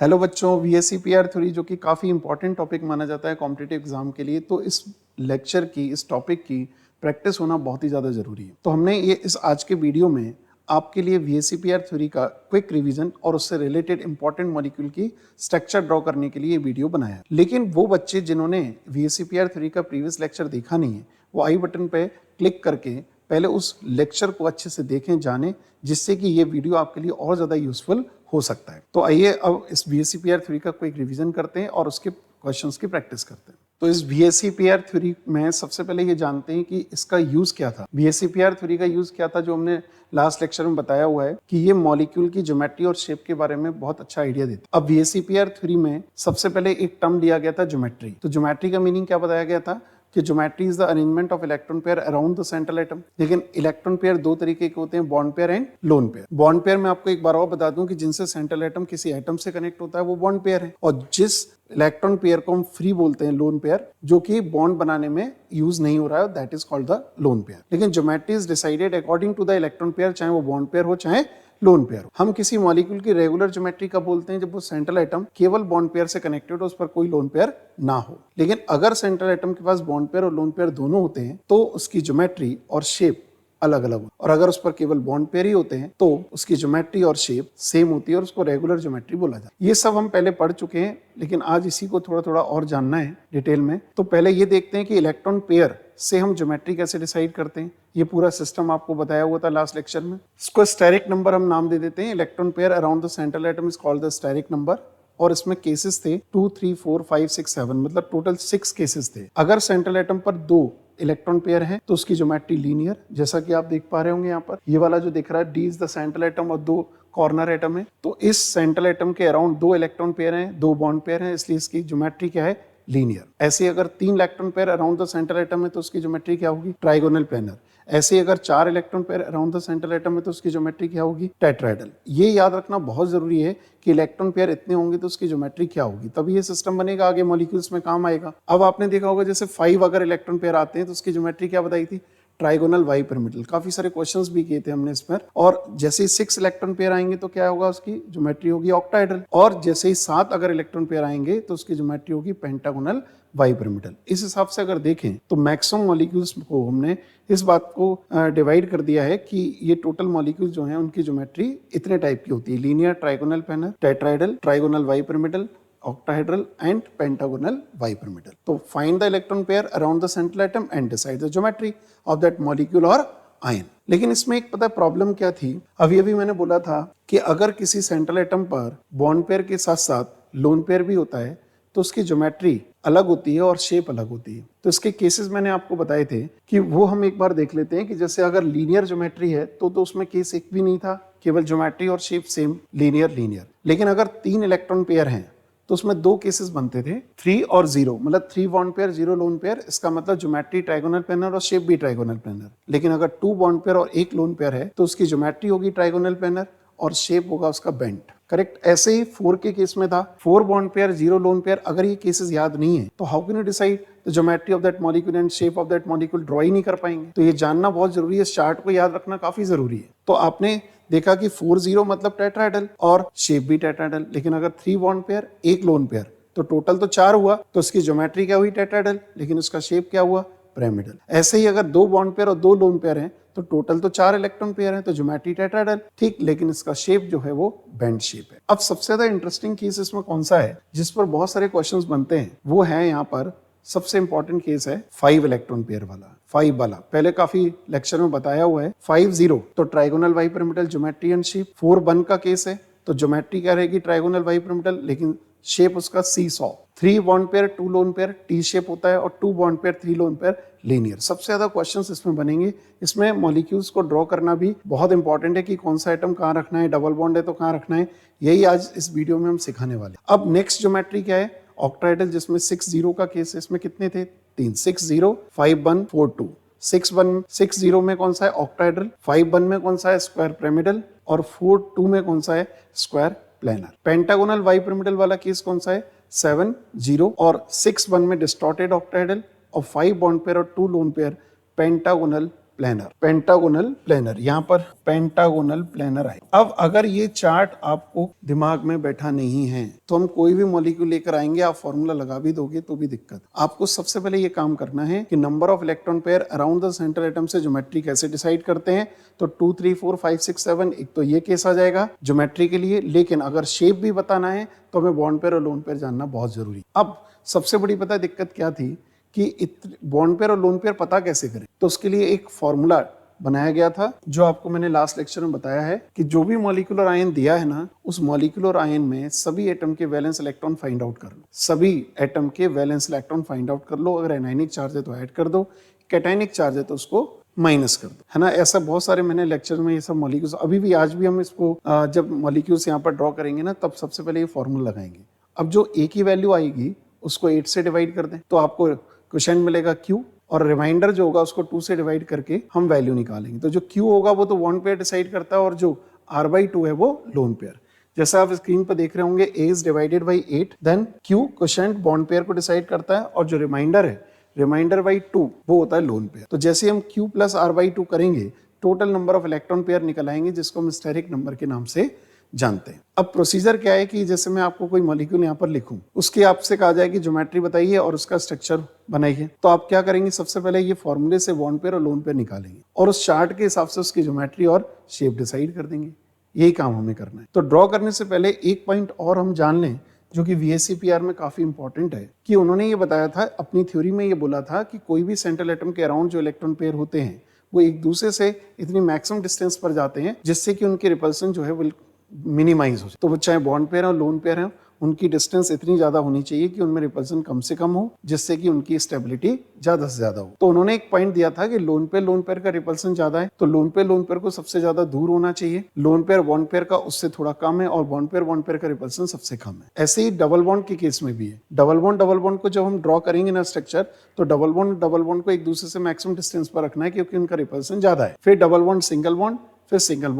Hello बच्चों, VSCPR theory जो कि काफ़ी इंपॉर्टेंट टॉपिक माना जाता है कॉम्पिटिटिव एग्जाम के लिए, तो इस लेक्चर की, इस टॉपिक की प्रैक्टिस होना बहुत ही ज़्यादा ज़रूरी है। तो हमने ये इस आज के वीडियो में आपके लिए VSCPR थ्योरी का क्विक रिवीजन और उससे रिलेटेड इंपॉर्टेंट मॉलिक्यूल की स्ट्रक्चर ड्रॉ करने के लिए ये वीडियो बनाया है। लेकिन वो बच्चे जिन्होंने VSCPR थ्योरी का प्रीवियस लेक्चर देखा नहीं है, वो आई बटन पे क्लिक करके पहले उस लेक्चर को अच्छे से देखें, जानें, जिससे कि ये वीडियो आपके लिए और ज़्यादा यूजफुल हो सकता है। तो आइए अब इस VSCPR थ्योरी का क्विक रिवीजन करते हैं और उसके क्वेश्चंस की प्रैक्टिस करते हैं। तो इस VSCPR थ्योरी में सबसे पहले ये जानते हैं कि इसका यूज क्या था। VSCPR थ्योरी का यूज क्या था, जो हमने लास्ट लेक्चर में बताया हुआ है कि ये मॉलिक्यूल की ज्योमेट्री और शेप के बारे में बहुत अच्छा आइडिया देता है। अब VSCPR थ्योरी में सबसे पहले एक टर्म दिया गया था, ज्योमेट्री। तो ज्योमेट्री का मीनिंग क्या बताया गया था कि geometry is the arrangement of electron pair around the central atom. लेकिन इलेक्ट्रॉन पेयर दो तरीके के होते हैं, bond pair and lone pair. Bond pair में आपको एक बार और बता दूं कि जिनसे सेंट्रल एटम किसी एटम से कनेक्ट होता है वो बॉन्ड पेयर है, और जिस इलेक्ट्रॉन पेयर को हम फ्री बोलते हैं, लोन पेयर, जो कि बॉन्ड बनाने में यूज नहीं हो रहा है, that is called the lone pair. लेकिन geometry is decided according to the electron pair, चाहे वो बॉन्ड पेयर हो चाहे लोन पेयर। हम किसी मॉलिक्यूल की रेगुलर ज्योमेट्री कब बोलते हैं, जब वो सेंट्रल एटम केवल बॉन्ड पेयर से कनेक्टेड हो, उस पर कोई लोन पेयर ना हो। लेकिन अगर सेंट्रल एटम के पास बॉन्ड पेयर और लोन पेयर दोनों होते हैं तो उसकी ज्योमेट्री और शेप अलग अलग हो, और अगर उस पर केवल बॉन्ड पेयर ही होते हैं तो उसकी ज्योमेट्री और शेप सेम होती है और उसको रेगुलर ज्योमेट्री बोला जाता है। ये सब हम पहले पढ़ चुके हैं, लेकिन आज इसी को थोड़ा थोड़ा और जानना है डिटेल में। तो पहले ये देखते हैं कि इलेक्ट्रॉन पेयर से हम ज्योमेट्री कैसे डिसाइड करते हैं। ये पूरा सिस्टम आपको बताया हुआ था लास्ट लेक्चर में। इसको स्टेरिक नंबर हम नाम दे देते हैं। Electron pair around the central atom is called the steric number, और इसमें केसेस थे 2, 3, 4, 5, 6, 7, मतलब टोटल 6 केसेस थे। अगर सेंट्रल एटम पर 2 इलेक्ट्रॉन पेयर है तो उसकी ज्योमेट्री लीनियर, जैसा कि आप देख पा रहे होंगे यहाँ पर ये वाला जो दिख रहा है, D is the central atom और 2 कॉर्नर एटम है। तो इस सेंट्रल एटम के अराउंड 2 इलेक्ट्रॉन पेयर हैं, 2 बॉन्ड पेयर हैं, इसलिए इसकी ज्योमेट्री क्या है, लीनियर। ऐसे अगर 3 electron pair around the central atom है तो उसकी ज्योमेट्री क्या होगी, ट्राइगोनल प्लेनर। ऐसे अगर 4 electron pair around the central atom है तो उसकी ज्योमेट्री क्या होगी, टेट्राहेड्रल। ये याद रखना बहुत जरूरी है कि इलेक्ट्रॉन पेयर इतने होंगे तो उसकी ज्योमेट्री क्या होगी, तभी ये सिस्टम बनेगा, आगे मॉलिक्यूल्स में काम आएगा। अब आपने देखा होगा जैसे 5 अगर इलेक्ट्रॉन पेयर आते हैं तो उसकी ज्योमेट्री क्या बताई थी, ट्राइगोनल वाई पिरामिडल। काफी सारे क्वेश्चंस भी किए थे हमने इस पर। और जैसे ही 6 इलेक्ट्रॉन पेयर आएंगे तो क्या होगा, उसकी ज्योमेट्री होगी ऑक्टाहेड्रल। और जैसे ही 7 अगर इलेक्ट्रॉन पेयर आएंगे तो उसकी ज्योमेट्री होगी पेंटागोनल वाई पिरामिडल। इस हिसाब से अगर देखें तो मैक्सिमम मॉलिक्यूल्स को हमने इस बात को डिवाइड कर दिया है कि ये टोटल मॉलिक्यूल्स जो हैं उनकी ज्योमेट्री इतने टाइप की होती है, linear, trigonal planar, tetrahedral, trigonal bi pyramidal, octahedral and pentagonal bipyramidal. तो find the electron pair around the central atom and decide the geometry of that molecule or ion. लेकिन इसमें एक पता प्रॉब्लम क्या थी, अभी मैंने बोला था कि अगर किसी सेंट्रल एटम पर बॉन्ड पेयर के साथ साथ लोन पेयर भी होता है तो उसकी ज्योमेट्री अलग होती है और शेप अलग होती है। तो इसके केसेस मैंने आपको बताए थे कि वो हम एक बार देख लेते हैं कि जैसे अगर लीनियर ज्योमेट्री है तो उसमें केस एक भी नहीं था, केवल ज्योमेट्री और शेप सेम, लीनियर। लेकिन अगर 3 इलेक्ट्रॉन पेयर हैं तो उसमें 2 केसेस बनते थे, 3 और 0, मतलब 3 बॉन्ड पेयर 0 लोन पेयर। इसका मतलब ज्योमेट्री ट्राइगोनल प्लेनर और शेप भी ट्राइगोनल प्लेनर। लेकिन अगर 2 बॉन्ड पेयर और 1 लोन पेयर है तो उसकी ज्योमेट्री होगी ट्राइगोनल प्लेनर और शेप होगा उसका बेंट। करेक्ट। ऐसे ही 4 के केस में था, 4 बॉन्ड पेयर 0 लोन पेयर। अगर ये केसेस याद नहीं है तो how can you decide the geometry of that molecule and shape of that molecule, draw ही नहीं कर पाएंगे। तो ये जानना बहुत जरूरी है, इस चार्ट को याद रखना काफी जरूरी है। तो आपने देखा कि 4, 0 मतलब टेट्राहेड्रल और शेप भी टेट्राहेड्रल। लेकिन अगर 3 बॉन्ड पेयर 1 लोन पेयर तो टोटल तो 4 हुआ, तो इसकी ज्योमेट्री क्या हुई, टेट्राहेड्रल, लेकिन उसका शेप क्या हुआ, पिरामिडल। ऐसे ही अगर 2 बॉन्ड पेयर और 2 लोन पेयर हैं तो टोटल तो 4 इलेक्ट्रॉन पेयर हैं, तो ज्योमेट्री टेट्राहेड्रल, ठीक, लेकिन इसका शेप जो है वो बेंड शेप है। अब सबसे ज्यादा इंटरेस्टिंग केस इसमें कौन सा है जिस पर बहुत सारे क्वेश्चंस बनते हैं, वो है यहाँ पर सबसे इंपॉर्टेंट केस है 5 इलेक्ट्रॉन पेयर वाला, 5 वाला। पहले काफी लेक्चर में बताया हुआ है। 5, 0 तो trigonal bi pyramidal, geometry and shape. 4, 1 का केस है तो ज्योमेट्री क्या रहेगी, ट्राइगोनल वाई पिरामिडल, लेकिन शेप उसका see saw. 3 bond pair 2 lone pair T shape होता है, और 2 bond pair 3 lone pair linear. सबसे ज्यादा क्वेश्चंस इसमें बनेंगे। इसमें मॉलिक्यूल्स को ड्रॉ करना भी बहुत इंपॉर्टेंट है कि कौन सा एटम कहाँ रखना है, डबल बॉन्ड है तो कहाँ रखना है, यही आज इस वीडियो में हम सिखाने वाले। अब नेक्स्ट ज्योमेट्री क्या है, ऑक्टाहेड्रल, जिसमें 6, 0 का केस है। इसमें कितने थे, 3, 6, 0, 5, 1, 4, 2। 6, 1, 6, 0 में कौन सा है, ऑक्टाहेड्रल। 5, 1 में कौन सा है, स्क्वायर पिरामिडल। और 4, 2 में कौन सा है, square planar. Pentagonal bi pyramidal वाला केस कौन सा है, 7, 0 और 6, 1 में डिस्टॉर्टेड ऑक्टाहेड्रल, और 5 बॉन्ड पेयर और 2 lone pair pentagonal planar, pentagonal planar, यहाँ पर पेंटागोनल प्लेनर आए। अब अगर ये चार्ट आपको दिमाग में बैठा नहीं है तो हम कोई भी मॉलिक्यूल लेकर आएंगे, आप फॉर्मूला लगा भी दोगे तो भी दिक्कत। आपको सबसे पहले ये काम करना है कि number of electron pair around the central atom से ज्योमेट्री कैसे डिसाइड करते हैं। तो 2 3 4 5 6 7 एक तो ये केस आ जाएगा ज्योमेट्री के लिए, लेकिन अगर शेप भी बताना है तो हमें बॉन्ड पेयर और लोन पेयर जानना बहुत जरूरी। अब सबसे बड़ी पता दिक्कत क्या थी कि बॉन्ड पेयर और लोन पेयर पता कैसे करें, तो उसके लिए एक फॉर्मूला बनाया गया था जो आपको मैंने लास्ट लेक्चर में बताया है कि जो भी मॉलिक्यूलर आयन दिया है ना, उस मॉलिक्यूलर आयन में सभी एटम के वैलेंस इलेक्ट्रॉन फाइंड आउट कर लो, सभी एटम के वैलेंस इलेक्ट्रॉन फाइंड आउट कर लो। अगर एनायनिक चार्ज है तो ऐड कर दो, कैटायनिक चार्ज है तो उसको माइनस कर दो, है ना। ऐसा बहुत सारे मैंने लेक्चर में ये सब मॉलिक्यूल्स, अभी भी आज भी हम इसको जब मॉलिक्यूल्स यहाँ पर ड्रॉ करेंगे ना, तब सबसे पहले ये फॉर्मूला लगाएंगे। अब जो ए की वैल्यू आएगी उसको 8 से डिवाइड कर दें तो आपको क्वोशिएंट मिलेगा Q, और रिमाइंडर जो होगा उसको 2 से डिवाइड करके हम वैल्यू निकालेंगे। तो जो Q होगा वो तो बॉन्ड पेयर डिसाइड करता है, और जो R/2 है वो लोन पेयर। जैसा आप स्क्रीन पर देख रहे होंगे, A is divided by 8, then Q quotient bond pair को डिसाइड करता है, और जो रिमाइंडर है, रिमाइंडर बाई 2 वो होता है लोन पेयर। तो जैसे हम Q प्लस R/2 करेंगे, total number of electron pair निकल आएंगे, जिसको हम स्टेरिक नंबर के नाम से जानते हैं। अब प्रोसीजर क्या है कि जैसे मैं आपको कोई मॉलिक्यूल यहाँ पर लिखूं, उसके आपसे कहा जाए कि ज्योमेट्री बताइए और उसका स्ट्रक्चर बनाइए, तो आप क्या करेंगे, सबसे पहले ये फॉर्मूले से बॉन्ड पेयर और लोन पेयर निकालेंगे और उस चार्ट के हिसाब से उसकी ज्योमेट्री और शेप डिसाइड कर देंगे। यही काम हमें करना है। तो ड्रॉ करने से पहले एक पॉइंट और हम जान लें जो कि VSCPR में काफी इंपॉर्टेंट है, कि उन्होंने ये बताया था, अपनी थ्योरी में ये बोला था कि कोई भी सेंट्रल एटम के अराउंड जो इलेक्ट्रॉन पेयर होते हैं वो एक दूसरे से इतनी मैक्सिमम डिस्टेंस पर जाते हैं जिससे कि उनकी रिपल्सन जो है वो मिनिमाइज हो जाए। तो चाहे बॉन्ड पेयर और लोन पेयर हैं, उनकी डिस्टेंस इतनी ज्यादा होनी चाहिए कि उनमें रिपल्सन कम से कम हो, जिससे कि उनकी स्टेबिलिटी ज्यादा से ज्यादा हो। तो उन्होंने एक पॉइंट दिया था कि लोन पेयर का रिपल्सन ज्यादा है, तो लोन पेयर को सबसे ज्यादा दूर होना चाहिए, लोन पेयर बॉन्ड पेयर का उससे थोड़ा कम है, और बॉन्ड पेयर का रिपल्सन सबसे कम है। ऐसे ही डबल बॉन्ड के केस में भी है। डबल बॉन्ड को जब हम ड्रॉ करेंगे ना स्ट्रक्चर, तो डबल बॉन्ड को एक दूसरे से मैक्सिमम डिस्टेंस पर रखना है क्योंकि उनका रिपल्सन ज्यादा है। फिर डबल बॉन्ड सिंगल बॉन्ड, फिर सिंगल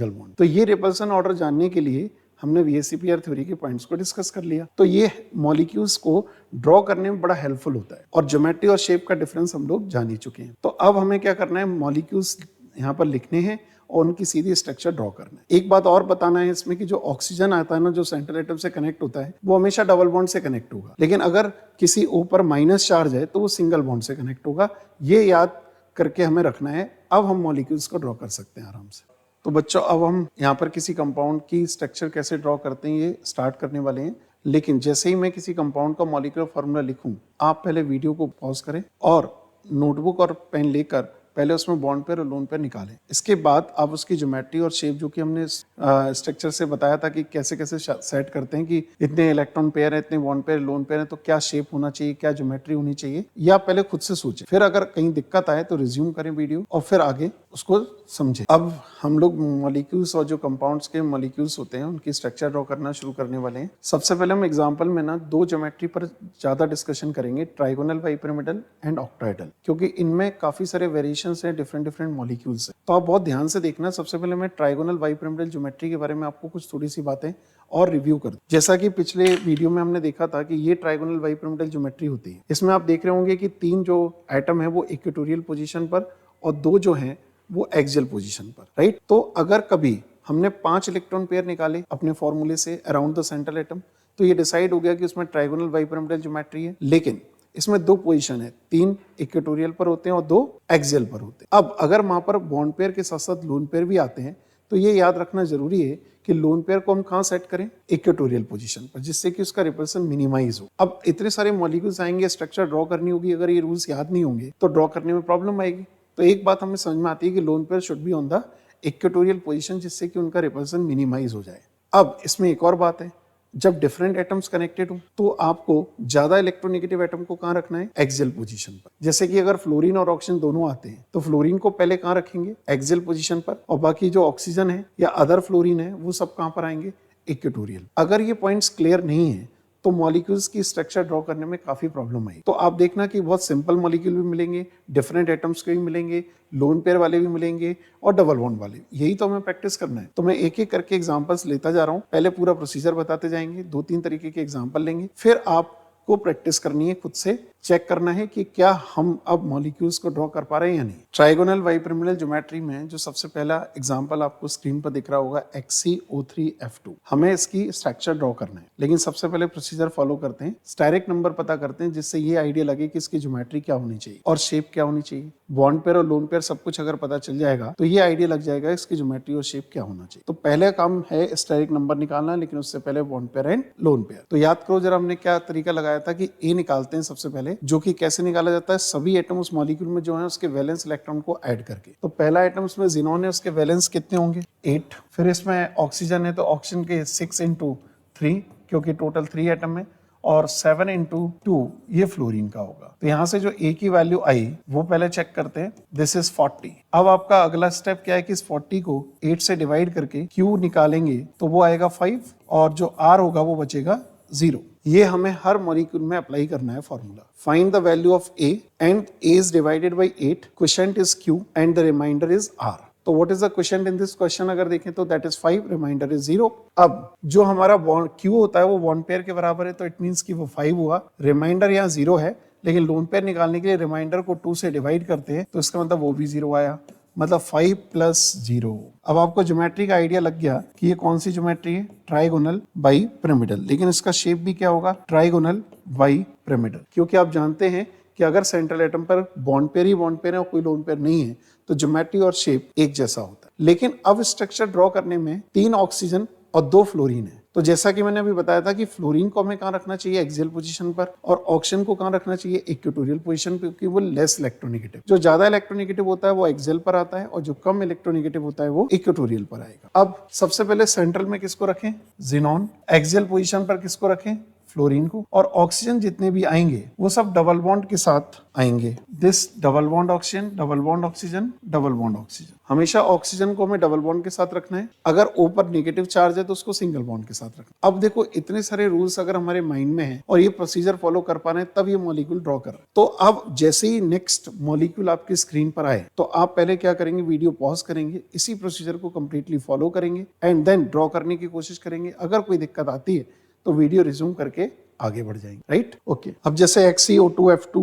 बॉन्ड। तो ये रिपल्सन ऑर्डर जानने के लिए हमने VSCPR थ्योरी के पॉइंट्स को डिस्कस कर लिया। तो ये मॉलिक्यूल्स को ड्रॉ करने में बड़ा हेल्पफुल होता है, और ज्योमेट्री और शेप का डिफरेंस हम लोग जान ही चुके हैं। तो अब हमें क्या करना है, मॉलिक्यूल्स यहाँ पर लिखने हैं और उनकी सीधी स्ट्रक्चर ड्रॉ करना है। एक बात और बताना है इसमें कि जो ऑक्सीजन आता है ना, जो सेंट्रल एटम से कनेक्ट होता है, वो हमेशा डबल बॉन्ड से कनेक्ट होगा, लेकिन अगर किसी O पर माइनस चार्ज है तो वो सिंगल बॉन्ड से कनेक्ट होगा। ये याद करके हमें रखना है। अब हम मॉलिक्यूल्स को ड्रॉ कर सकते हैं आराम से। तो बच्चों, अब हम यहाँ पर किसी कंपाउंड की स्ट्रक्चर कैसे ड्रॉ करते हैं ये स्टार्ट करने वाले हैं। लेकिन जैसे ही मैं किसी कंपाउंड का मॉलिक्यूलर फॉर्मूला लिखूं, आप पहले वीडियो को पॉज करें और नोटबुक और पेन लेकर पहले उसमें बॉन्ड पेयर और लोन पेयर निकालें। इसके बाद आप उसकी ज्योमेट्री और शेप, जो कि हमने स्ट्रक्चर से बताया था कि कैसे कैसे सेट करते हैं कि इतने इलेक्ट्रॉन पेयर है, इतने बॉन्ड पेयर लोन पेयर है, तो क्या शेप होना चाहिए, क्या ज्योमेट्री होनी चाहिए, ये आप पहले खुद से सोचें। फिर अगर कहीं दिक्कत आए तो रिज्यूम करें वीडियो और फिर आगे उसको समझें। अब हम लोग मॉलिक्यूल्स और जो कंपाउंड्स के मॉलिक्यूल्स होते हैं उनकी स्ट्रक्चर ड्रॉ करना शुरू करने वाले हैं। सबसे पहले हम एग्जाम्पल में ना 2 ज्योमेट्री पर ज्यादा डिस्कशन करेंगे, ट्राइगोनल, बाइपिरामिडल एंड ऑक्टाहेड्रल, क्योंकि इनमें काफी सारे वेरिएशंस हैं, डिफरेंट मॉलिक्यूल्स हैं। तो आप बहुत ध्यान से देखना। सबसे पहले मैं ट्राइगोनल बाइपिरामिडल ज्योमेट्री के बारे में आपको कुछ थोड़ी सी बातें और रिव्यू कर दूं। जैसा कि पिछले वीडियो में हमने देखा था कि ये ट्राइगोनल बाइपिरामिडल ज्योमेट्री होती है। इसमें आप देख रहे होंगे कि 3 जो एटम है वो इक्वेटोरियल पोजीशन पर और 2 जो हैं वो एक्सियल पोजीशन पर, राइट। तो अगर कभी हमने 5 इलेक्ट्रॉन पेयर निकाले अपने फॉर्मूले से अराउंड द सेंट्रल एटम, तो ये डिसाइड हो गया कि उसमें ट्राइगोनल बाइपिरामिडल ज्योमेट्री है। लेकिन इसमें 2 पोजीशन है, 3 इक्वेटोरियल पर होते हैं और 2 एक्सियल पर होते हैं। अब अगर वहां पर बॉन्ड पेयर के साथ साथ लोन पेयर भी आते हैं, तो ये याद रखना जरूरी है कि लोन पेयर को हम कहाँ सेट करें, इक्वेटोरियल पोजीशन पर, जिससे कि उसका रिपल्सन मिनिमाइज हो। अब इतने सारे मॉलिक्यूल्स आएंगे, स्ट्रक्चर ड्रॉ करनी होगी, अगर ये रूल्स याद नहीं होंगे तो ड्रॉ करने में प्रॉब्लम आएगी। तो एक बात हमें समझ में आती है कि lone pair should be on the equatorial position, जिससे कि उनका रिपल्सन मिनिमाइज हो जाए। अब इसमें एक और बात है, जब डिफरेंट एटम्स कनेक्टेड हो तो आपको ज्यादा इलेक्ट्रोनेगेटिव एटम को कहां रखना है, एक्सियल पोजीशन पर। जैसे कि अगर फ्लोरीन और ऑक्सीजन दोनों आते हैं तो फ्लोरीन को पहले कहां रखेंगे, एक्सियल पोजीशन पर, और बाकी जो ऑक्सीजन है या अदर फ्लोरीन है वो सब कहां पर आएंगे, इक्वेटोरियल। अगर ये पॉइंट्स क्लियर नहीं है तो मॉलिक्यूल्स की स्ट्रक्चर ड्रॉ करने में काफी प्रॉब्लम आई। तो आप देखना कि बहुत सिंपल मॉलिक्यूल भी मिलेंगे, डिफरेंट एटम्स के भी मिलेंगे, लोन पेयर वाले भी मिलेंगे और डबल बॉन्ड वाले। यही तो हमें प्रैक्टिस करना है। तो मैं एक एक करके एग्जांपल्स लेता जा रहा हूं, पहले पूरा प्रोसीजर बताते जाएंगे, 2-3 तरीके के एग्जांपल लेंगे, फिर आप आपको प्रैक्टिस करनी है, खुद से चेक करना है कि क्या हम अब मॉलिक्यूल्स को ड्रॉ कर पा रहे हैं या नहीं। ट्राइगोनल बाइपिरामिडल ज्योमेट्री में जो सबसे पहला एग्जांपल आपको स्क्रीन पर दिख रहा होगा XeO3F2, हमें इसकी स्ट्रक्चर ड्रॉ करना है। लेकिन सबसे पहले प्रोसीजर फॉलो करते हैं, स्टेरिक नंबर पता करते हैं, जिससे ये आइडिया लगे कि इसकी ज्योमेट्री क्या होनी चाहिए और शेप क्या होनी चाहिए। बॉन्ड पेयर और लोन पेयर सब कुछ अगर पता चल जाएगा तो ये आइडिया लग जाएगा इसकी ज्योमेट्री और शेप क्या होना चाहिए। तो पहले काम है स्टेरिक नंबर निकालना, लेकिन उससे पहले bond pair and lone pair. तो याद करो जरा हमने क्या तरीका लगाया था कि ए निकालते हैं सबसे पहले, जो कि कैसे निकाला जाता है, सभी एटम उस मॉलिक्यूल में जो है उसके वैलेंस इलेक्ट्रॉन को ऐड करके। तो पहला एटम उसमें ज़ीनॉन है, उसके वैलेंस कितने होंगे 8। फिर इसमें ऑक्सीजन है तो ऑक्सीजन के 6 × 3, क्योंकि टोटल 3 एटम है, और 7 × 2 ये फ्लोरीन का होगा। तो यहाँ से जो ए की वैल्यू आई वो पहले चेक करते हैं, दिस इज 40। अब आपका अगला स्टेप क्या है कि इस 40 को 8 से डिवाइड करके क्यू निकालेंगे तो वो आएगा 5, और जो आर होगा वो बचेगा 0। ये हमें हर मॉलिक्यूल में अप्लाई करना है formula. Find the value of A and A is divided by 8, quotient is Q and the remainder is R. तो what is the quotient in this question, अगर देखें तो दैट इज 5, रिमाइंडर इज 0। अब जो हमारा bond Q होता है वो बॉन्ड पेयर के बराबर है, तो इट मींस कि वो 5 हुआ। रिमाइंडर यहाँ 0 है, लेकिन लोन पेयर निकालने के लिए रिमाइंडर को 2 से डिवाइड करते हैं, तो इसका मतलब वो भी 0 आया, मतलब 5 + 0। अब आपको ज्योमेट्री का आइडिया लग गया कि ये कौन सी ज्योमेट्री है, ट्राइगोनल बाइपिरामिडल। लेकिन इसका शेप भी क्या होगा, ट्राइगोनल बाइपिरामिडल, क्योंकि आप जानते हैं कि अगर सेंट्रल एटम पर बॉन्ड पेयर ही बॉन्ड पेयर है और कोई लोन पेयर नहीं है तो ज्योमेट्री और शेप एक जैसा होता है। लेकिन अब स्ट्रक्चर ड्रॉ करने में 3 ऑक्सीजन और 2 फ्लोरीन है। तो जैसा कि मैंने अभी बताया था कि फ्लोरीन को हमें कहाँ रखना चाहिए, एक्सियल पोजीशन पर, और ऑक्सीजन को कहाँ रखना चाहिए, इक्वेटोरियल पोजीशन पर, क्योंकि वो लेस इलेक्ट्रोनेगेटिव। जो ज्यादा इलेक्ट्रोनेगेटिव होता है वो एक्सियल पर आता है, और जो कम इलेक्ट्रोनेगेटिव होता है वो इक्वेटोरियल पर आएगा। अब सबसे पहले सेंट्रल में किसको रखें, ज़ीनॉन। एक्सियल पोजीशन पर किसको रखें, फ्लोरीन को। और ऑक्सीजन जितने भी आएंगे वो सब डबल बॉन्ड के साथ आएंगे, this double bond oxygen, double bond oxygen, double bond oxygen. हमेशा ऑक्सीजन को हमें डबल बॉन्ड के साथ रखना है, अगर ऊपर नेगेटिव चार्ज है तो उसको सिंगल बॉन्ड के साथ रखना। अब देखो इतने सारे रूल्स अगर हमारे माइंड में है और ये प्रोसीजर फॉलो कर पा रहे हैं तब ये मॉलिक्यूल ड्रॉ कर रहे हैं। तो अब जैसे ही नेक्स्ट मॉलिक्यूल आपकी स्क्रीन पर आए तो आप पहले क्या करेंगे, वीडियो पॉज करेंगे, इसी प्रोसीजर को कंप्लीटली फॉलो करेंगे एंड देन ड्रॉ करने की कोशिश करेंगे। अगर कोई दिक्कत आती है तो वीडियो रिज्यूम करके आगे बढ़ जाएंगे, राइट। ओके, अब जैसे XeO2F2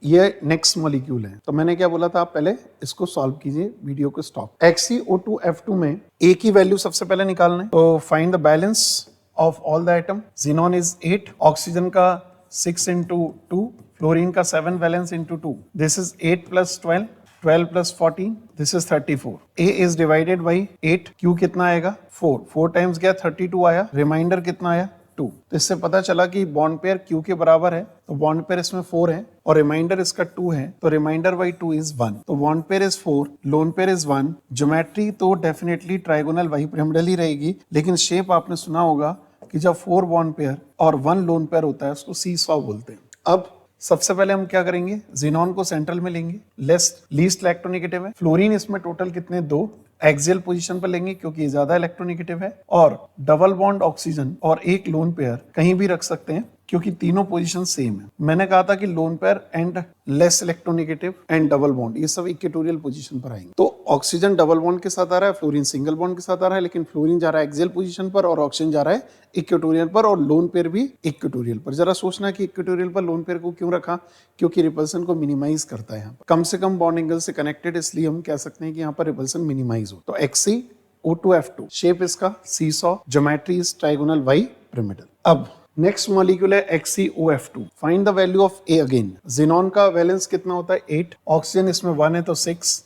ये नेक्स्ट मॉलिक्यूल है, तो मैंने क्या बोला था, आप पहले इसको सॉल्व कीजिए, वीडियो को स्टॉप। XeO2F2 में ए की वैल्यू सबसे पहले निकालना है, तो find the balance of all the atom. Xenon is 8, oxygen का 6 × 2, फ्लोरीन का 7 valence × 2, this is 8 + 12, 12 + 14, this is 34। A is divided by 8, Q कितना आएगा 4, 4 टाइम्स गया 32 आया, रिमाइंडर कितना आया 2। तो इससे पता चला कि बॉन्ड पेयर Q के बराबर है, तो बॉन्ड पेयर इसमें 4 है और रिमाइंडर इसका 2 है, तो रिमाइंडर बाई 2 इज 1। तो bond pair is 4, lone pair is 1। Geometry तो डेफिनेटली ट्राइगोनल बाइपिरामिडल ही रहेगी, लेकिन शेप आपने सुना होगा कि जब 4 बॉन्ड पेयर और 1 लोन पेयर होता है उसको सीसॉ बोलते हैं। अब सबसे पहले हम क्या करेंगे, ज़ीनॉन को सेंट्रल में लेंगे, लीस्ट इलेक्ट्रोनेगेटिव है। फ्लोरीन इसमें टोटल कितने, 2, एक्सियल पोजीशन पर लेंगे क्योंकि ये ज्यादा इलेक्ट्रोनेगेटिव है, और डबल बॉन्ड ऑक्सीजन और एक लोन पेयर कहीं भी रख सकते हैं क्योंकि तीनों पोजीशन सेम है। मैंने कहा था कि lone pair and less electronegative and double bond ये सब इक्वेटोरियल पोजीशन पर आएंगे। तो ऑक्सीजन डबल बॉन्ड के साथ आ रहा है, फ्लोरीन सिंगल बॉन्ड के साथ आ रहा है, लेकिन फ्लोरीन जा रहा है एक्सियल पोजीशन पर और ऑक्सीजन जा रहा है इक्वेटोरियल पर, और लोन पेयर भी इक्वेटोरियल पर। जरा सोचना कि इक्वेटोरियल पर लोन पेयर को क्यों रखा, क्योंकि रिपल्सन को मिनिमाइज करता है, यहाँ पर कम से कम बॉन्ड एंगल से कनेक्टेड, इसलिए हम कह सकते हैं कि यहाँ पर रिपल्सन मिनिमाइज हो। तो XeO2F2 शेप इसका seesaw, geometry is trigonal bipyramidal. अब नेक्स्ट मॉलिक्यूल है XeOF2। Find the value of A again. Xenon का वैलेंस कितना होता है 8, ऑक्सीजन इसमें 1 है तो 6,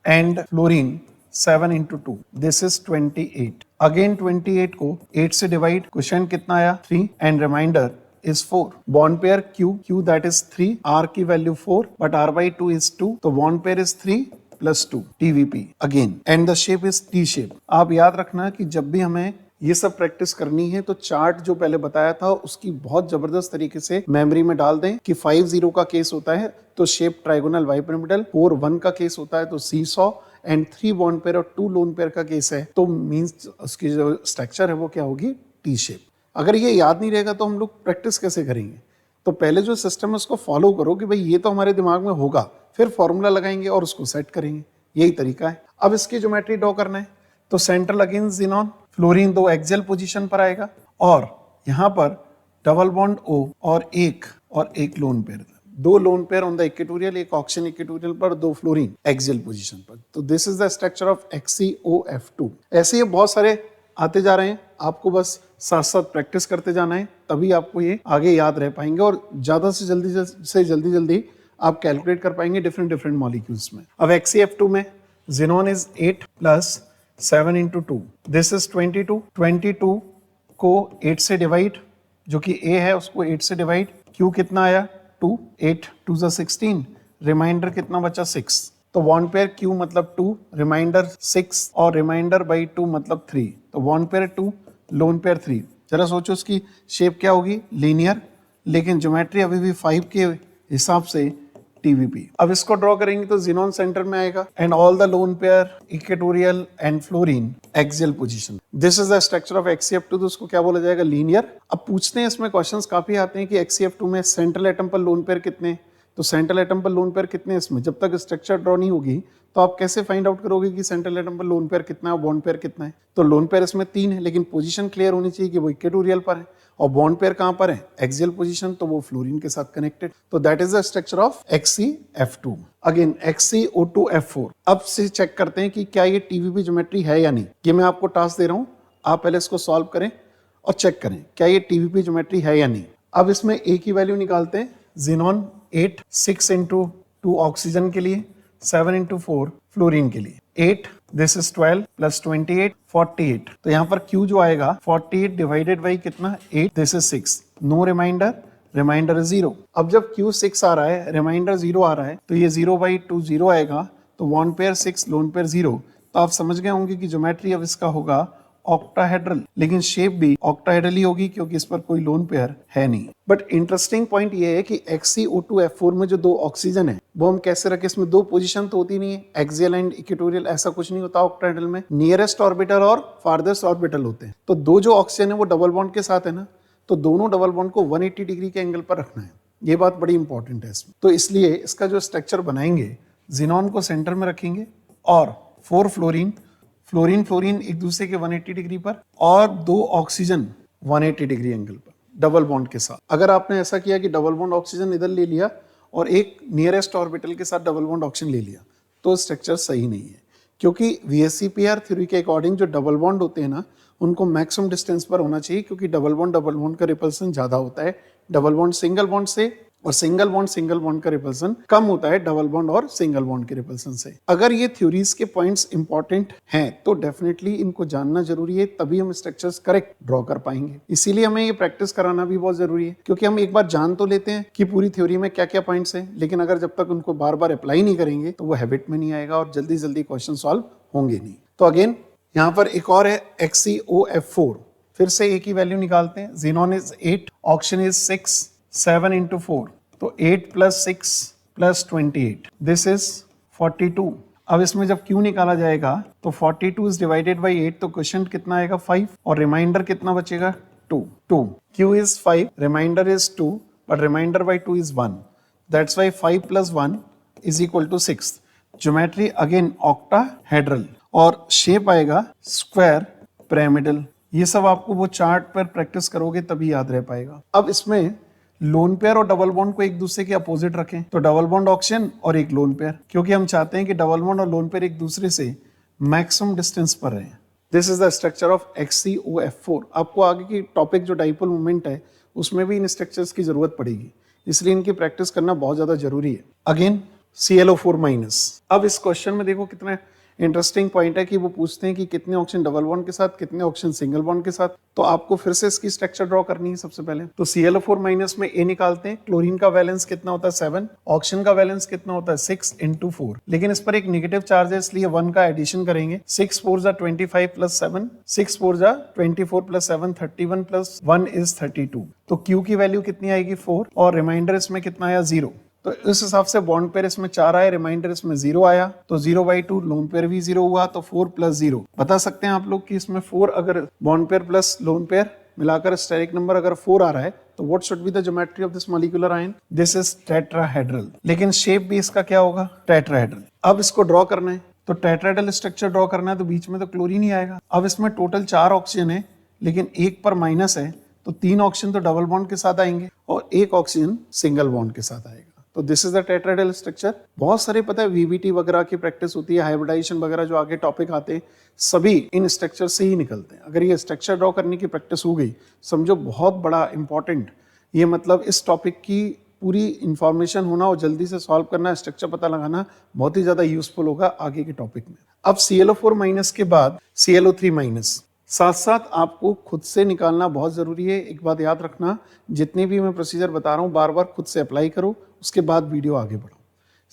and fluorine 7 × 2, this is 28। Again 28 को 8 से डिवाइड, क्वोशिएंट कितना आया 3, and remainder is 4। Bond pair Q that is 3, R की वैल्यू 4 but R/2 is 2, तो bond pair is 3 + 2 TVP again, and the shape is T shape. आप याद रखना कि जब भी हमें ये सब प्रैक्टिस करनी है तो चार्ट जो पहले बताया था उसकी बहुत जबरदस्त तरीके से मेमोरी में डाल दें कि 5-0 का केस होता है तो शेप ट्राइगोनल बाइपिरामिडल, 4-1 का केस होता है तो सीसॉ, एंड 3 बॉन्ड पेयर और 2 लोन पेयर का केस है तो मींस उसकी जो स्ट्रक्चर है वो क्या होगी, टी शेप। अगर ये याद नहीं रहेगा तो हम लोग प्रैक्टिस कैसे करेंगे, तो पहले जो सिस्टम है उसको फॉलो करो कि भाई ये तो हमारे दिमाग में होगा, फिर फॉर्मूला लगाएंगे और उसको सेट करेंगे, यही तरीका है। अब इसकी ज्योमेट्री ड्रॉ करना है, तो central again xenon, fluorine 2 axial position पर आएगा और यहाँ पर डबल बॉन्ड O और एक लोन पेयर, दो lone pair on the equatorial, एक ऑक्सीजन इक्वेटोरियल पर, दो फ्लोरीन एक्सियल पोजीशन पर। तो this is the structure of XCOF2। ऐसे ही बहुत सारे आते जा रहे हैं, आपको बस साथ साथ प्रैक्टिस करते जाना है, तभी आपको ये आगे याद रह पाएंगे और ज्यादा से जल्दी आप कैलकुलेट कर पाएंगे डिफरेंट मॉलिक्यूल्स में। अब XCF2 में xenon is 8 plus 7 into 2, this is 22 को 8 से डिवाइड, जो कि A है उसको 8 से डिवाइड, Q कितना आया 2, 8 2 16, रिमाइंडर कितना बचा 6। तो बॉन्ड पेयर Q मतलब 2, रिमाइंडर 6 और रिमाइंडर बाई 2 मतलब 3। तो बॉन्ड पेयर 2, लोन पेयर 3। जरा सोचो इसकी शेप क्या होगी, लीनियर, लेकिन ज्योमेट्री अभी भी 5 के हिसाब से TVP। अब इसको ड्रॉ करेंगे तो जिनोन सेंटर में आएगा and all the lone pair equatorial and fluorine axial position. This is the structure of XCF2। तो उसको क्या बोला जाएगा, लीनियर। अब पूछते हैं इसमें क्वेश्चंस काफी आते हैं कि XCF2 में सेंट्रल एटम पर लोन पेयर कितने, तो सेंट्रल एटम पर लोन पेयर कितने, इसमें जब तक स्ट्रक्चर ड्रॉ नहीं होगी तो आप कैसे फाइंड आउट करोगे कि सेंट्रल एटम पर लोन पेयर कितना है और बॉन्ड पेयर कितना है। तो लोन पेयर इसमें 3 है, लेकिन पोजीशन क्लियर होनी चाहिए कि वो इक्वेटोरियल पर है, और बॉन्ड पेयर कहां पर है, एक्सियल पोजीशन, तो वो फ्लोरीन के साथ कनेक्टेड। तो that is the structure of XCF2। Again XCO2F4। अब से चेक करते हैं कि क्या ये TVP ज्योमेट्री है या नहीं। ये मैं आपको टास्क दे रहा हूं, आप पहले इसको सॉल्व करें और चेक करें क्या ये TVP ज्योमेट्री है या नहीं। अब इसमें A की वैल्यू निकालते हैं, जिनोन 8, 6 इंटू 2 ऑक्सीजन के लिए, 7 इंटू 4 फ्लोरीन के लिए, 8 दिस इज 12 प्लस 28 48। तो यहाँ पर Q जो आएगा 48 डिवाइडेड बाई कितना 8, this is 6, no remainder is 0। अब जब Q 6 आ रहा है, रिमाइंडर 0 आ रहा है, तो ये 0/2 0 आएगा, तो बॉन्ड पेयर 6, लोन पेयर 0। तो आप समझ गए होंगे कि ज्योमेट्री अब इसका होगा ऑक्टाहेड्रल, लेकिन शेप भी ऑक्टाहेड्रल ही होगी क्योंकि इस पर कोई लोन पेयर है नहीं। बट इंटरेस्टिंग पॉइंट ये है कि XCO2F4 में जो दो ऑक्सीजन है वो हम कैसे रखें, इसमें दो पोजीशन तो होती नहीं है, एक्सियल एंड इक्वेटोरियल, ऐसा कुछ नहीं होता ऑक्टाहेड्रल में, नियरेस्ट ऑर्बिटल और फारदेस्ट ऑर्बिटल होते हैं। तो दो जो ऑक्सीजन है वो डबल बॉन्ड के साथ है ना, तो दोनों डबल बॉन्ड को 180 डिग्री के एंगल पर रखना है, ये बात बड़ी इंपॉर्टेंट है इसमें। तो इसलिए इसका जो स्ट्रक्चर बनाएंगे, जिनोन को सेंटर में रखेंगे और 4 फ्लोरीन एक दूसरे के 180 डिग्री पर, और 2 ऑक्सीजन 180 डिग्री एंगल पर डबल बॉन्ड के साथ। अगर आपने ऐसा किया कि डबल बॉन्ड ऑक्सीजन इधर ले लिया और एक नियरेस्ट ऑर्बिटल के साथ डबल बॉन्ड ऑक्सीजन ले लिया, तो स्ट्रक्चर सही नहीं है, क्योंकि VSEPR थ्योरी के अकॉर्डिंग जो डबल बॉन्ड होते हैं ना, उनको मैक्सिमम डिस्टेंस पर होना चाहिए, क्योंकि डबल बॉन्ड का रिपल्सन ज्यादा होता है डबल बॉन्ड सिंगल बॉन्ड से, और सिंगल बॉन्ड का रिपल्सन कम होता है डबल बॉन्ड और सिंगल बॉन्ड के रिपल्सन से। अगर ये थ्योरीज के पॉइंट्स इंपॉर्टेंट हैं तो डेफिनेटली इनको जानना जरूरी है, तभी हम स्ट्रक्चर्स करेक्ट ड्रॉ कर पाएंगे। इसीलिए हमें ये प्रैक्टिस कराना भी बहुत जरूरी है, क्योंकि हम एक बार जान तो लेते हैं कि पूरी थ्योरी में क्या क्या पॉइंट्स हैं, लेकिन अगर जब तक उनको बार बार अप्लाई नहीं करेंगे तो वो हैबिट में नहीं आएगा और जल्दी क्वेश्चन सॉल्व होंगे नहीं। तो अगेन यहाँ पर एक और है XCOF4, फिर से A की वैल्यू निकालते हैं, xenon is 8, oxygen is 6, 7 into 4, तो 8 प्लस 6 प्लस 28, दिस इज 42। अब इसमें जब Q निकाला जाएगा तो 42 इज डिवाइडेड बाई 8, तो क्वेश्चन कितना आएगा 5, और रिमाइंडर कितना बचेगा 2। Q is 5, remainder is 2, but remainder by 2 is 1, that's why 5 plus 1 is equal to 6। Geometry again octahedral, और शेप आएगा स्क्वायर पिरामिडल। ये सब आपको वो चार्ट पर प्रैक्टिस करोगे तभी याद रह पाएगा। अब इसमें लोन पेयर और डबल बॉन्ड को एक दूसरे के अपोजिट रखें, तो डबल बॉन्ड ऑक्सीजन और एक लोन पेयर, क्योंकि हम चाहते हैं कि डबल बॉन्ड और लोन पेयर एक दूसरे से मैक्सिमम डिस्टेंस पर रहें। This is the structure of XCOF4। आपको आगे की टॉपिक जो डाइपोल मोमेंट है उसमें भी इन स्ट्रक्चर्स की जरूरत पड़ेगी, इसलिए इनकी प्रैक्टिस करना बहुत ज्यादा जरूरी है। Again ClO4-। अब इस क्वेश्चन में देखो कितना इंटरेस्टिंग पॉइंट है कि वो पूछते हैं कि कितने ऑक्सीजन डबल बॉन्ड के साथ, कितने ऑक्सीजन सिंगल बॉन्ड के साथ। तो आपको फिर से इसकी स्ट्रक्चर ड्रॉ करनी है सबसे पहले। तो ClO4- में A निकालते हैं, क्लोरीन का वैलेंस कितना होता है 7, ऑक्सीजन का वैलेंस कितना होता है 6 इंटू 4, लेकिन इस पर एक नेगेटिव चार्ज है इसलिए 1 का एडिशन करेंगे। 6 4 जा 25 प्लस 7, 6 4 जा 24 प्लस 7 31 प्लस 1 इज 32। तो Q की वैल्यू कितनी आएगी 4, और रिमाइंडर इसमें कितना आया 0। तो इस हिसाब से बॉन्ड पेयर इसमें 4 आए, रिमाइंडर इसमें 0 आया, तो 0/2, लोन पेयर भी 0 हुआ, तो 4 प्लस 0। बता सकते हैं आप लोग कि इसमें 4 अगर bond pair plus lone pair मिलाकर स्टेरिक नंबर अगर 4 आ रहा है तो what should be the geometry of this molecular ion, this is tetrahedral. लेकिन शेप भी इसका क्या होगा, टेट्राहेड्रल। अब इसको ड्रॉ करना है, तो टेट्राहेड्रल स्ट्रक्चर ड्रॉ करना है, तो बीच में तो क्लोरीन ही आएगा। अब इसमें टोटल 4 ऑक्सीजन है, लेकिन एक पर माइनस है, तो 3 ऑक्सीजन तो डबल बॉन्ड के साथ आएंगे और 1 ऑक्सीजन सिंगल बॉन्ड के साथ आएगा। तो this is the tetrahedral structure. बहुत सारे पता है वीबीटी वगैरह की प्रैक्टिस होती है, हाइब्रिडाइजेशन वगैरह जो आगे टॉपिक आते हैं, सभी इन स्ट्रक्चर से ही निकलते हैं। अगर ये स्ट्रक्चर ड्रॉ करने की प्रैक्टिस हो गई, समझो बहुत बड़ा इंपॉर्टेंट, ये मतलब इस टॉपिक की पूरी इंफॉर्मेशन होना और जल्दी से सॉल्व करना, स्ट्रक्चर पता लगाना बहुत ही ज्यादा यूजफुल होगा आगे के टॉपिक में। अब ClO4- के बाद ClO3-, साथ साथ आपको खुद से निकालना बहुत जरूरी है। एक बात याद रखना, जितनी भी मैं प्रोसीजर बता रहा हूँ बार बार खुद से अप्लाई करो, उसके बाद वीडियो आगे बढ़ाओ।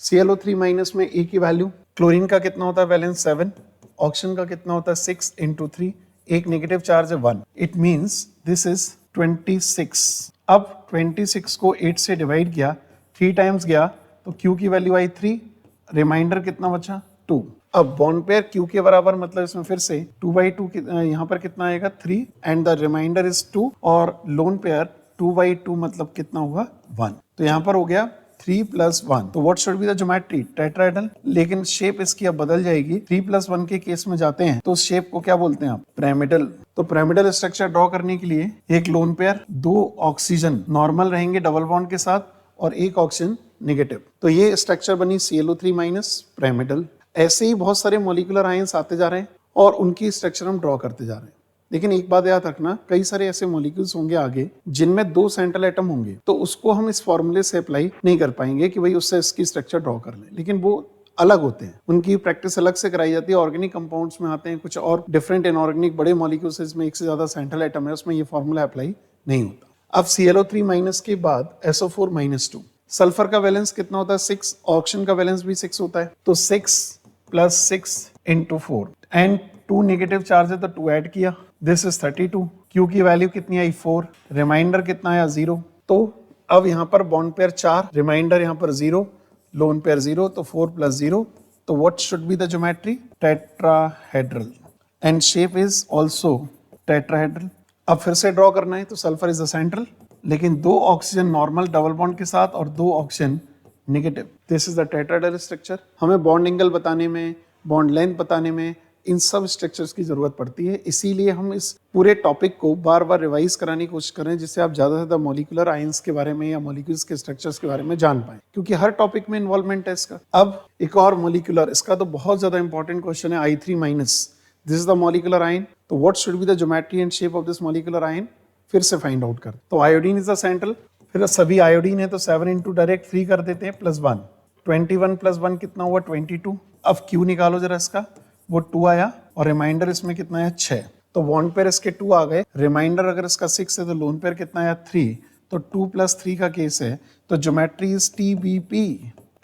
ClO3- में A की वैल्यू, क्लोरीन का कितना होता है वैलेंस 7, ऑक्सीजन का कितना होता है 6 × 3, एक नेगेटिव चार्ज है 1, इट मीन्स दिस इज 26। अब 26 को 8 से डिवाइड किया, 3 टाइम्स गया तो Q की वैल्यू आई 3, रिमाइंडर कितना बचा 2। अब बॉन्ड पेयर Q के बराबर, मतलब इसमें फिर से 2/2 यहाँ पर कितना आएगा 3 एंड द रिमाइंडर इज 2, और लोन पेयर 2/2 मतलब कितना होगा 1। तो यहाँ पर हो गया 3 + 1। तो what should be the geometry, tetrahedral. लेकिन शेप इसकी अब बदल जाएगी। 3 + 1 के केस में जाते हैं तो शेप को क्या बोलते हैं आप, पिरामिडल। तो पिरामिडल स्ट्रक्चर ड्रॉ करने के लिए एक लोन पेयर, 2 ऑक्सीजन नॉर्मल रहेंगे डबल बॉन्ड के साथ और 1 ऑक्सीजन नेगेटिव। तो ये स्ट्रक्चर बनी ClO3- पिरामिडल। ऐसे ही बहुत सारे मॉलिक्यूलर आयंस आते जा रहे हैं और उनकी स्ट्रक्चर हम ड्रॉ करते जा रहे हैं। लेकिन एक बात याद रखना, कई सारे ऐसे मॉलिक्यूल्स होंगे आगे जिनमें 2 सेंट्रल एटम होंगे, तो उसको हम इस फॉर्मूले से अप्लाई नहीं कर पाएंगे कि भाई उससे इसकी स्ट्रक्चर ड्रॉ कर लें। लेकिन वो अलग होते हैं, उनकी प्रैक्टिस अलग से कराई जाती है। ऑर्गेनिक कंपाउंड्स में आते हैं कुछ और डिफरेंट इनऑर्गेनिक बड़े मॉलिक्यूल्स, इसमें एक से ज्यादा सेंट्रल एटम है, उसमें ये फॉर्मूला अप्लाई नहीं होता। अब ClO3- के बाद SO4-2, सल्फर का वैलेंस कितना होता है 6, ऑक्सीजन का वैलेंस भी 6 होता है। तो 6 + 6 × 4 एंड 2 नेगेटिव चार्ज है तो 2 ऐड किया, दिस इज 32। Q की वैल्यू कितनी आई 4, रिमाइंडर कितना आया 0। तो अब यहाँ पर बॉन्ड पेयर 4, रिमाइंडर यहाँ पर 0, लोन पेयर 0, तो 4 + 0। तो what should be the geometry, tetrahedral, and shape is also tetrahedral. अब फिर से ड्रॉ करना है तो सल्फर इज द सेंट्रल, लेकिन 2 ऑक्सीजन नॉर्मल डबल बॉन्ड के साथ और 2 oxygen negative. This is the tetrahedral structure. हमें बॉन्ड एंगल बताने में, बॉन्ड लेंथ बताने में, इन सब स्ट्रक्चर्स की जरूरत पड़ती है। इसीलिए हम इस पूरे टॉपिक को बार बार रिवाइज कराने की कोशिश कर रहे हैं, जिससे आप ज्यादा से ज्यादा मॉलिक्यूलर आयंस के बारे में या मॉलिक्यूल्स के स्ट्रक्चर्स के बारे में जान पाएं, क्योंकि हर टॉपिक में इन्वॉल्वमेंट है इसका। अब एक और मॉलिक्यूलर, इसका तो बहुत ज्यादा इंपॉर्टेंट क्वेश्चन है, I3-, this is the molecular ion. तो what should be the geometry and shape of this molecular ion, फिर से फाइंड आउट कर। तो आयोडीन इज द सेंट्रल, फिर सभी आयोडीन है तो 7 × डायरेक्ट 3 कर देते हैं +1, 21 + 1 कितना हुआ 22। अब Q निकालो जरा इसका, वो 2 आया और रिमाइंडर इसमें कितना है 6। तो बॉन्ड पेयर इसके 2 आ गए, रिमाइंडर अगर इसका 6 है तो लोन पेयर कितना आया 3। तो 2 + 3 का केस है, तो geometry is TBP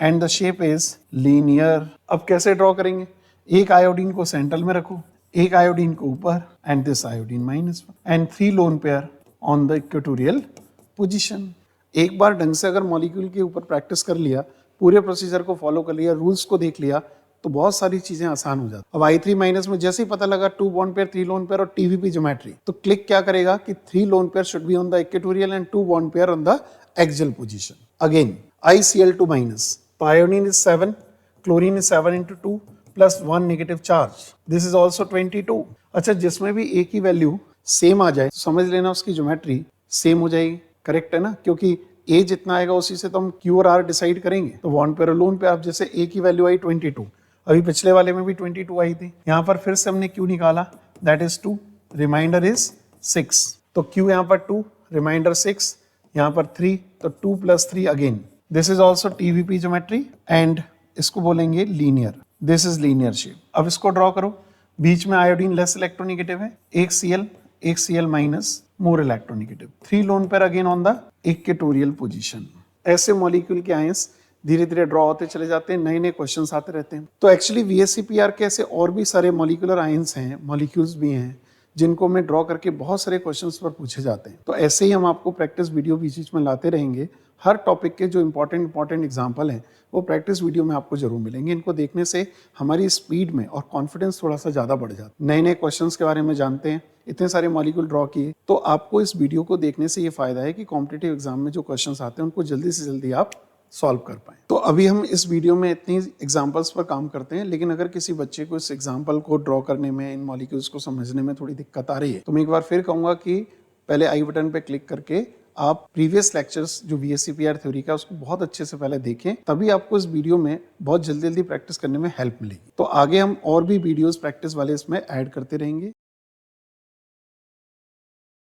and the shape is linear. अब कैसे ड्रॉ करेंगे, एक आयोडीन को सेंट्रल में रखो, एक आयोडीन को ऊपर and this iodine -1 and 3 lone pair on the equatorial position. एक बार ढंग से अगर मॉलिक्यूल के ऊपर प्रैक्टिस कर लिया, पूरे प्रोसीजर को फॉलो कर लिया, रूल्स को देख लिया, तो बहुत सारी चीजें आसान हो जाती। अब I3- में जैसे ही पता लगा 2 बॉन्ड पेयर 3 लोन पेयर और TVP ज्योमेट्री, तो क्लिक क्या करेगा कि 3 lone pair should be on the equatorial and 2 bond pair on the axial position. Again ICl2-, तो iodine is 7, chlorine is 7 × 2 + 1 negative charge, this is also 22। अच्छा, जिसमें भी A की वैल्यू सेम आ जाए तो समझ लेना उसकी ज्योमेट्री सेम हो जाएगी, करेक्ट है ना, क्योंकि A जितना आएगा उसी से तो हम Q और R डिसाइड करेंगे। तो बॉन्ड पेयर और लोन पेयर, अब जैसे A की वैल्यू आई 22, अभी पिछले वाले में भी 22 आई थी, यहाँ पर फिर से हमने Q निकाला, दैट इज 2, रिमाइंडर इज 6। तो Q यहाँ पर 2, रिमाइंडर 6, यहाँ पर 3, तो 2 + 3 again, this is also TVP geometry and इसको बोलेंगे linear, this is linear shape. अब इसको ड्रॉ करो, बीच में आयोडीन लेस इलेक्ट्रोनेगेटिव है, एक Cl, एक Cl-, more electronegative, 3 lone pair again on the equatorial position. ऐसे मॉलिक्यूल के आयंस धीरे धीरे ड्रॉ होते चले जाते हैं, नए नए क्वेश्चंस आते रहते हैं। तो एक्चुअली VSEPR के ऐसे और भी सारे मॉलिक्यूलर आयंस हैं, मॉलिक्यूल्स भी हैं, जिनको मैं ड्रॉ करके बहुत सारे क्वेश्चंस पर पूछे जाते हैं। तो ऐसे ही हम आपको प्रैक्टिस वीडियो बीच बीच में लाते रहेंगे। हर टॉपिक के जो इंपॉर्टेंट एग्जाम्पल हैं वो प्रैक्टिस वीडियो में आपको जरूर मिलेंगे। इनको देखने से हमारी स्पीड में और कॉन्फिडेंस थोड़ा सा ज़्यादा बढ़ जाता है। नए नए क्वेश्चंस के बारे में जानते हैं, इतने सारे मॉलिक्यूल ड्रॉ किए, तो आपको इस वीडियो को देखने से ये फायदा है कि कॉम्पिटिटिव एग्जाम में जो क्वेश्चंस आते हैं उनको जल्दी से जल्दी आप सॉल्व कर पाएं। तो अभी हम इस वीडियो में इतनी एग्जांपल्स पर काम करते हैं, लेकिन अगर किसी बच्चे को इस एग्जांपल को ड्रॉ करने में, इन मॉलिक्यूल्स को समझने में थोड़ी दिक्कत आ रही है, तो मैं एक बार फिर कहूंगा कि पहले आई बटन पे क्लिक करके आप प्रीवियस लेक्चर्स जो VSCPR थ्योरी का उसको बहुत अच्छे से पहले देखें, तभी आपको इस वीडियो में बहुत जल्दी जल्दी प्रैक्टिस करने में हेल्प मिलेगी। तो आगे हम और भी वीडियोस प्रैक्टिस वाले इसमें ऐड करते रहेंगे।